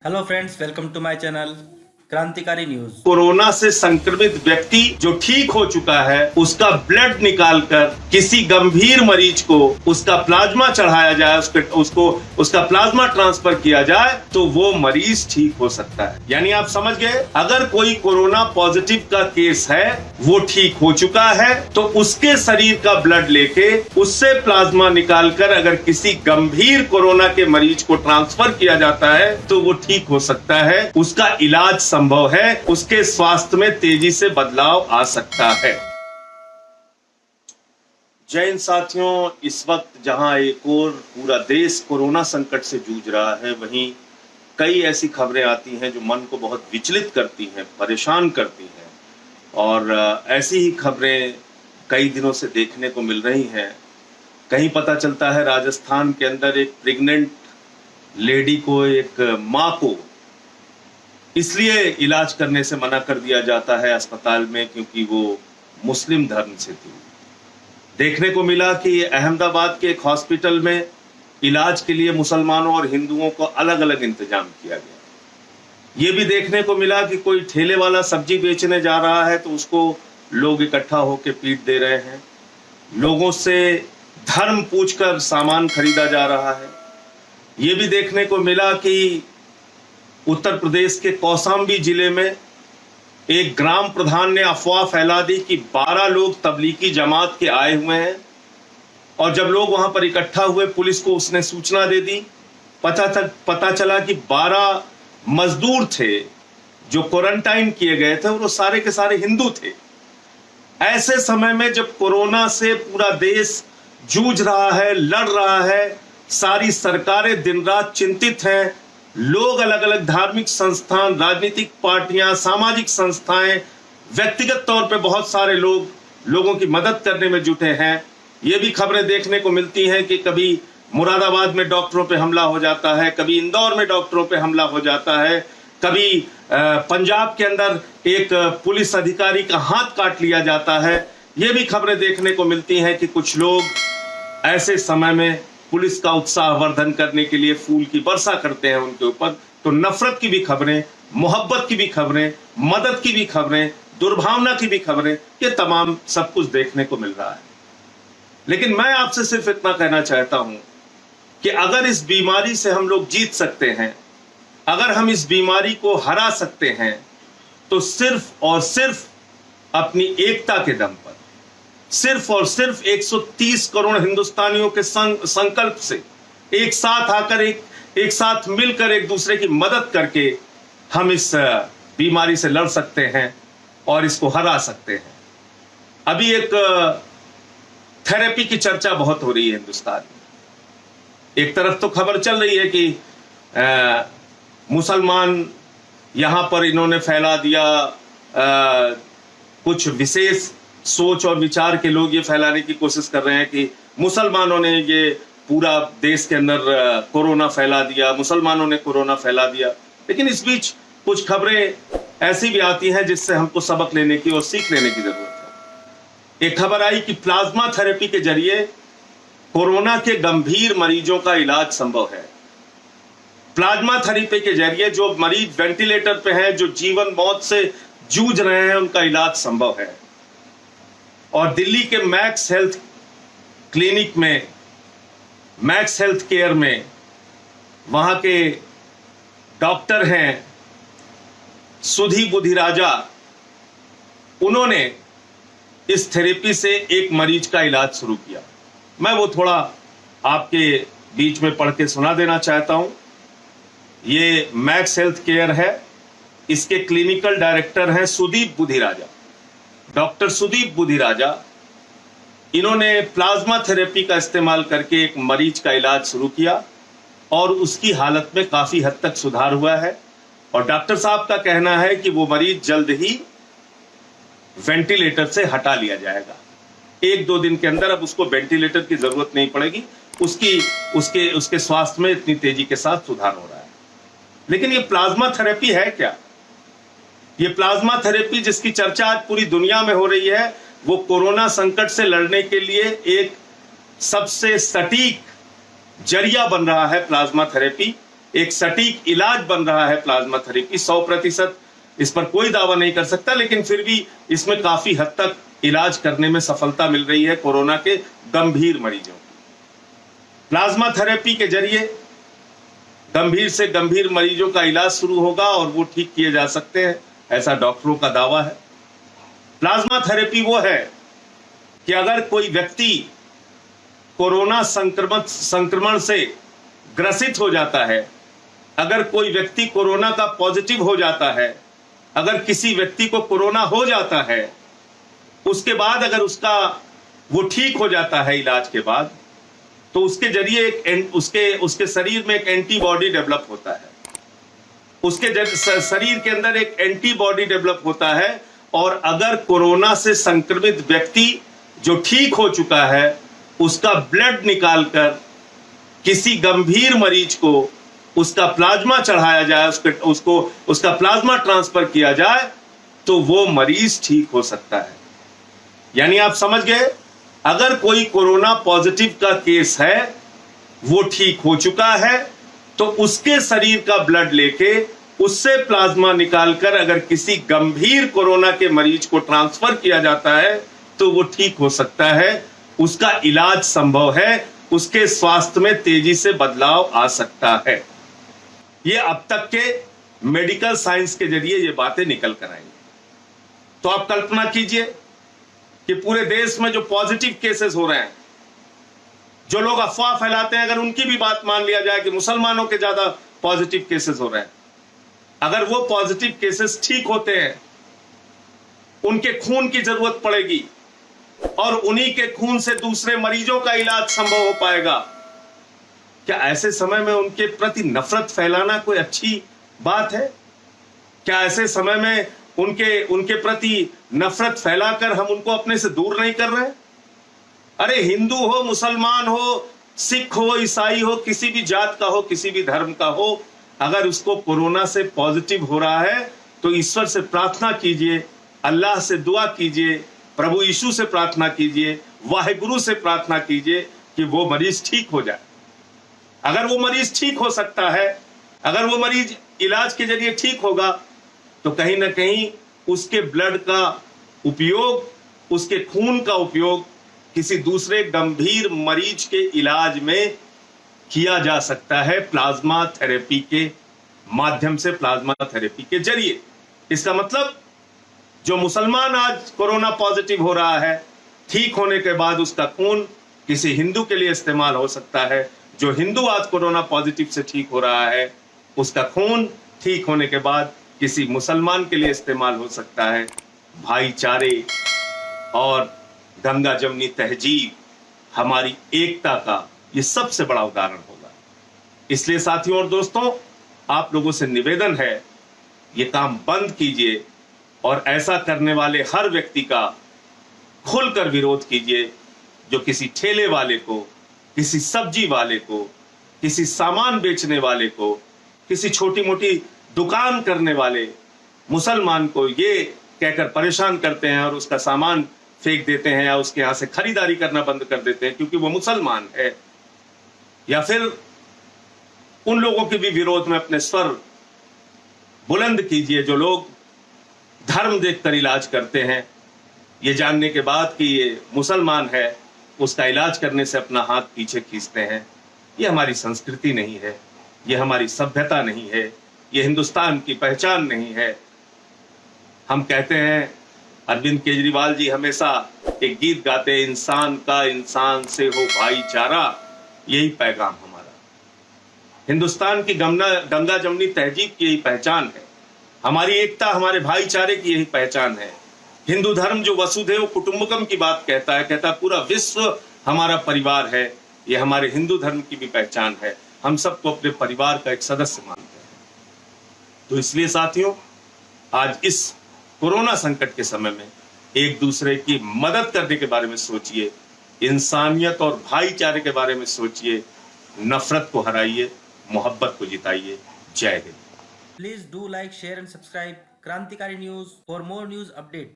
Hello friends, welcome to my channel Krantikari news. Corona से संक्रमित व्यक्ति जो ठीक हो चुका है उसका ब्लड निकालकर किसी गंभीर मरीज को उसका प्लाज्मा चढ़ाया जाए, उसका प्लाज्मा ट्रांसफर किया जाए तो वो मरीज ठीक हो सकता है। यानी आप समझ गए, अगर कोई कोरोना पॉजिटिव का केस है, वो ठीक हो चुका है, तो उसके शरीर का ब्लड लेके उससे प्लाज्मा निकालकर अगर किसी गंभीर कोरोना के मरीज को ट्रांसफर किया जाता है तो वो ठीक हो सकता है, उसका इलाज संभव है, उसके स्वास्थ्य में तेजी से बदलाव आ सकता है। जय हिंद साथियों, इस वक्त जहां एक और पूरा देश कोरोना संकट से जूझ रहा है, वहीं कई ऐसी खबरें आती हैं जो मन को बहुत विचलित करती हैं, परेशान करती हैं। और ऐसी ही खबरें कई दिनों से देखने को मिल रही हैं। कहीं पता चलता है राजस्थान के अंदर एक प्रेग्नेंट लेडी को, एक माँ को इसलिए इलाज करने से मना कर दिया जाता है अस्पताल में क्योंकि वो मुस्लिम धर्म से थी। देखने को मिला कि अहमदाबाद के एक हॉस्पिटल में इलाज के लिए मुसलमानों और हिंदुओं को अलग अलग इंतजाम किया गया। ये भी देखने को मिला कि कोई ठेले वाला सब्जी बेचने जा रहा है तो उसको लोग इकट्ठा होकर पीट दे रहे हैं। लोगों से धर्म पूछकर सामान खरीदा जा रहा है। ये भी देखने को मिला कि उत्तर प्रदेश के कौशाम्बी जिले में एक ग्राम प्रधान ने अफवाह फैला दी कि 12 लोग तबलीगी जमात के आए हुए हैं, और जब लोग वहां पर इकट्ठा हुए पुलिस को उसने सूचना दे दी। पता चला कि 12 मजदूर थे जो क्वारंटाइन किए गए थे, और वो सारे के सारे हिंदू थे। ऐसे समय में जब कोरोना से पूरा देश जूझ रहा है, लड़ रहा है, सारी सरकारें दिन रात चिंतित हैं, लोग अलग अलग धार्मिक संस्थान, राजनीतिक पार्टियां, सामाजिक संस्थाएं, व्यक्तिगत तौर पे बहुत सारे लोगों की मदद करने में जुटे हैं। ये भी खबरें देखने को मिलती हैं कि कभी मुरादाबाद में डॉक्टरों पे हमला हो जाता है, कभी इंदौर में डॉक्टरों पे हमला हो जाता है, कभी पंजाब के अंदर एक पुलिस अधिकारी का हाथ काट लिया जाता है। ये भी खबरें देखने को मिलती हैं कि कुछ लोग ऐसे समय में पुलिस का उत्साहवर्धन करने के लिए फूल की वर्षा करते हैं उनके ऊपर। तो नफरत की भी खबरें, मोहब्बत की भी खबरें, मदद की भी खबरें, दुर्भावना की भी खबरें, ये तमाम सब कुछ देखने को मिल रहा है। लेकिन मैं आपसे सिर्फ इतना कहना चाहता हूं कि अगर इस बीमारी से हम लोग जीत सकते हैं, अगर हम इस बीमारी को हरा सकते हैं, तो सिर्फ और सिर्फ अपनी एकता के दम पर, सिर्फ और सिर्फ 130 करोड़ हिंदुस्तानियों के संकल्प से एक साथ आकर, एक साथ मिलकर, एक दूसरे की मदद करके हम इस बीमारी से लड़ सकते हैं और इसको हरा सकते हैं। अभी एक थेरेपी की चर्चा बहुत हो रही है हिंदुस्तान में। एक तरफ तो खबर चल रही है कि मुसलमान यहां पर इन्होंने फैला दिया, कुछ विशेष सोच और विचार के लोग ये फैलाने की कोशिश कर रहे हैं कि मुसलमानों ने ये पूरा देश के अंदर कोरोना फैला दिया, मुसलमानों ने कोरोना फैला दिया। लेकिन इस बीच कुछ खबरें ऐसी भी आती हैं जिससे हमको सबक लेने की और सीख लेने की जरूरत है। एक खबर आई कि प्लाज्मा थेरेपी के जरिए कोरोना के गंभीर मरीजों का इलाज संभव है। प्लाज्मा थेरेपी के जरिए जो मरीज वेंटिलेटर पे हैं, जो जीवन मौत से जूझ रहे हैं, उनका इलाज संभव है। और दिल्ली के मैक्स हेल्थ क्लिनिक में, मैक्स हेल्थ केयर में, वहां के डॉक्टर हैं सुधी बुधिराजा, उन्होंने इस थेरेपी से एक मरीज का इलाज शुरू किया। मैं वो थोड़ा आपके बीच में पढ़ के सुना देना चाहता हूं। ये मैक्स हेल्थ केयर है, इसके क्लिनिकल डायरेक्टर हैं सुदीप बुधिराजा, डॉक्टर सुदीप बुधिराजा। इन्होंने प्लाज्मा थेरेपी का इस्तेमाल करके एक मरीज का इलाज शुरू किया और उसकी हालत में काफी हद तक सुधार हुआ है। और डॉक्टर साहब का कहना है कि वो मरीज जल्द ही वेंटिलेटर से हटा लिया जाएगा। 1-2 दिन के अंदर अब उसको वेंटिलेटर की जरूरत नहीं पड़ेगी। उसके स्वास्थ्य में इतनी तेजी के साथ सुधार हो रहा है। लेकिन ये प्लाज्मा थेरेपी है क्या? ये प्लाज्मा थेरेपी जिसकी चर्चा आज पूरी दुनिया में हो रही है, वो कोरोना संकट से लड़ने के लिए एक सबसे सटीक जरिया बन रहा है प्लाज्मा थेरेपी। एक सटीक इलाज बन रहा है प्लाज्मा थेरेपी। 100% इस पर कोई दावा नहीं कर सकता, लेकिन फिर भी इसमें काफी हद तक इलाज करने में सफलता मिल रही है कोरोना के गंभीर मरीजों की। प्लाज्मा थेरेपी के जरिए गंभीर से गंभीर मरीजों का इलाज शुरू होगा और वो ठीक किए जा सकते हैं, ऐसा डॉक्टरों का दावा है। प्लाज्मा थेरेपी वो है कि अगर कोई व्यक्ति कोरोना संक्रमण से ग्रसित हो जाता है, अगर कोई व्यक्ति कोरोना का पॉजिटिव हो जाता है, अगर किसी व्यक्ति को कोरोना हो जाता है, उसके बाद अगर वो ठीक हो जाता है इलाज के बाद, तो उसके जरिए उसके शरीर में एक एंटीबॉडी डेवलप होता है। उसके शरीर के अंदर एक एंटीबॉडी डेवलप होता है, और अगर कोरोना से संक्रमित व्यक्ति जो ठीक हो चुका है उसका ब्लड निकालकर किसी गंभीर मरीज को उसका प्लाज्मा चढ़ाया जाए, उसका प्लाज्मा ट्रांसफर किया जाए, तो वो मरीज ठीक हो सकता है। यानी आप समझ गए, अगर कोई कोरोना पॉजिटिव का केस है, वो ठीक हो चुका है, तो उसके शरीर का ब्लड लेके उससे प्लाज्मा निकालकर अगर किसी गंभीर कोरोना के मरीज को ट्रांसफर किया जाता है तो वो ठीक हो सकता है, उसका इलाज संभव है, उसके स्वास्थ्य में तेजी से बदलाव आ सकता है। ये अब तक के मेडिकल साइंस के जरिए ये बातें निकल कर आई। तो आप कल्पना कीजिए कि पूरे देश में जो पॉजिटिव केसेस हो रहे हैं, जो लोग अफवाह फैलाते हैं, अगर उनकी भी बात मान लिया जाए कि मुसलमानों के ज्यादा पॉजिटिव केसेस हो रहे हैं, अगर वो पॉजिटिव केसेस ठीक होते हैं, उनके खून की जरूरत पड़ेगी और उन्हीं के खून से दूसरे मरीजों का इलाज संभव हो पाएगा। क्या ऐसे समय में उनके प्रति नफरत फैलाना कोई अच्छी बात है? क्या ऐसे समय में उनके प्रति नफरत फैलाकर हम उनको अपने से दूर नहीं कर रहे? अरे हिंदू हो, मुसलमान हो, सिख हो, ईसाई हो, किसी भी जात का हो, किसी भी धर्म का हो, अगर उसको कोरोना से पॉजिटिव हो रहा है तो ईश्वर से प्रार्थना कीजिए, अल्लाह से दुआ कीजिए, प्रभु यीशु से प्रार्थना कीजिए, वाहिगुरु से प्रार्थना कीजिए कि वो मरीज ठीक हो जाए। अगर वो मरीज ठीक हो सकता है, अगर वो मरीज इलाज के जरिए ठीक होगा, तो कहीं ना कहीं उसके ब्लड का उपयोग, उसके खून का उपयोग किसी दूसरे गंभीर मरीज के इलाज में किया जा सकता है प्लाज्मा थेरेपी के माध्यम से, प्लाज्मा थेरेपी के जरिए। इसका मतलब जो मुसलमान आज कोरोना पॉजिटिव हो रहा है, ठीक होने के बाद उसका खून किसी हिंदू के लिए इस्तेमाल हो सकता है। जो हिंदू आज कोरोना पॉजिटिव से ठीक हो रहा है, उसका खून ठीक होने के बाद किसी मुसलमान के लिए इस्तेमाल हो सकता है। भाईचारे और गंगा जमनी तहजीब, हमारी एकता का ये सबसे बड़ा उदाहरण होगा। इसलिए साथियों और दोस्तों, आप लोगों से निवेदन है, ये काम बंद कीजिए और ऐसा करने वाले हर व्यक्ति का खुलकर विरोध कीजिए जो किसी ठेले वाले को, किसी सब्जी वाले को, किसी सामान बेचने वाले को, किसी छोटी मोटी दुकान करने वाले मुसलमान को ये कहकर परेशान करते हैं और उसका सामान फेंक देते हैं या उसके यहां से खरीदारी करना बंद कर देते हैं क्योंकि वो मुसलमान है। या फिर उन लोगों के भी विरोध में अपने स्वर बुलंद कीजिए जो लोग धर्म देखकर इलाज करते हैं, ये जानने के बाद कि ये मुसलमान है, उसका इलाज करने से अपना हाथ पीछे खींचते हैं। ये हमारी संस्कृति नहीं है, ये हमारी सभ्यता नहीं है, ये हिंदुस्तान की पहचान नहीं है। हम कहते हैं, अरविंद केजरीवाल जी हमेशा एक गीत गाते हैं, इंसान का इंसान से हो भाईचारा, यही पैगाम हमारा। हिंदुस्तान की गंगा जमनी तहजीब की यही पहचान है, हमारी एकता, हमारे भाईचारे की यही पहचान है। हिंदू धर्म जो वसुधैव कुटुंबकम की बात कहता है पूरा विश्व हमारा परिवार है, ये हमारे हिंदू धर्म की भी पहचान है। हम सबको अपने परिवार का एक सदस्य मानते हैं। तो इसलिए साथियों, आज इस कोरोना संकट के समय में एक दूसरे की मदद करने के बारे में सोचिए, इंसानियत और भाईचारे के बारे में सोचिए, नफरत को हराइए, मोहब्बत को जिताइए। जय Hind. Please do like, share and subscribe Krantikari News for more news update.